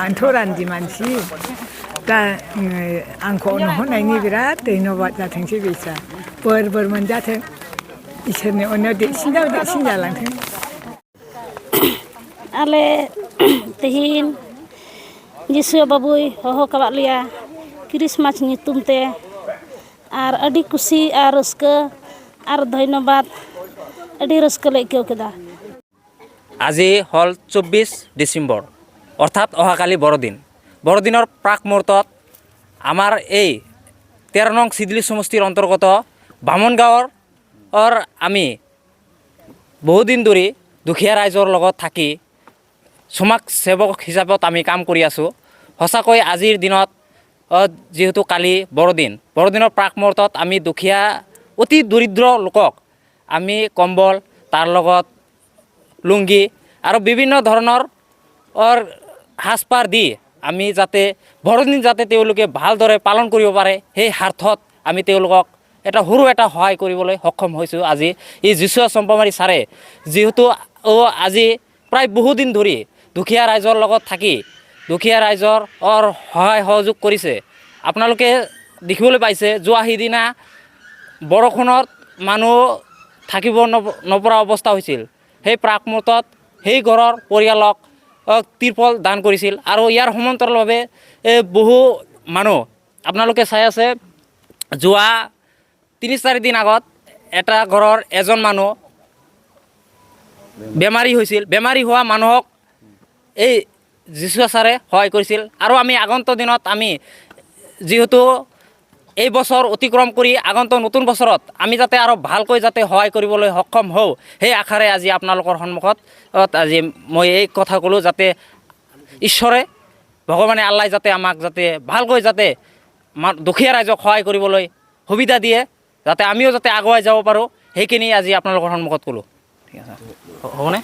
आंथ' रान्दि मानसि दा आंखौ अननो होनायनि बिराद धन्यबाद जाथोंसै बिसा बोर मोनजाथों इसोरनि अननायाव देरसिनाव देरसिन जालांथों आले तेहिन जिसु बाबुय होहो काबाद लिया Christmas nyutum te ar adi kusi ar raska ar ধন্যবাদ adi raska le keu keda আজি হল 24 ডিসেম্বৰ অৰ্থাৎ অহাকালি বড়দিনৰ প্ৰাক মুহূৰ্তত আমাৰ এই 13 নং চিদলি সমষ্টিৰ অন্তৰ্গত বামন গাঁৱৰ আমি বহুদিন ধৰি দুখীয়া ৰাইজৰ লগত থাকি সমাজ সেৱক হিচাপত আমি কাম কৰি আছোঁ সঁচাকৈ আজিৰ দিনত যেহেতু কালি বড়দিনৰ প্ৰাক মুহূৰ্তত আমি দুখীয়া অতি দৰিদ্ৰ লোকক আমি কম্বল তাৰ লগত লুঙ্গি আৰু বিভিন্ন ধৰণৰ সাজপাৰ দি আমি যাতে বড়দিন যাতে তেওঁলোকে ভালদৰে পালন কৰিব পাৰে সেই স্বাৰ্থত আমি তেওঁলোকক সৰু এটা সহায় কৰিবলৈ সক্ষম হৈছোঁ আজি এই যীশু চম্পামাৰী ছাৰে যেহেতু আজি প্ৰায় বহুদিন ধৰি দুখীয়া ৰাইজৰ লগত থাকি দুখীয়া ৰাইজৰ সহায় সহযোগ কৰিছে আপোনালোকে দেখিবলৈ পাইছে যোৱা সিদিনা বৰষুণত মানুহ থাকিব নপৰা অৱস্থা হৈছিল সেই প্ৰাক মুহূৰ্তত সেই ঘৰৰ পৰিয়ালক তিৰপল দান কৰিছিল আৰু ইয়াৰ সমান্তৰালভাৱে বহু মানুহ আপোনালোকে চাই আছে যোৱা 3-4 দিন আগত এটা ঘৰৰ এজন মানুহ বেমাৰী হৈছিল বেমাৰী হোৱা মানুহক এই যীশু ছাৰে সহায় কৰিছিল আৰু আমি আগন্তুক দিনত আমি যেহেতু এই বছৰ অতিক্ৰম কৰি আগন্তুক নতুন বছৰত আমি যাতে আৰু ভালকৈ যাতে সহায় কৰিবলৈ সক্ষম হওঁ সেই আশাৰে আজি আপোনালোকৰ সন্মুখত আজি মই এই কথা ক'লোঁ যাতে ঈশ্বৰে ভগৱানে আল্লাই যাতে আমাক যাতে ভালকৈ যাতে দুখীয়া ৰাইজক সহায় কৰিবলৈ সুবিধা দিয়ে যাতে আমিও যাতে আগুৱাই যাব পাৰোঁ সেইখিনি আজি আপোনালোকৰ সন্মুখত ক'লোঁ ঠিক আছে হ'বনে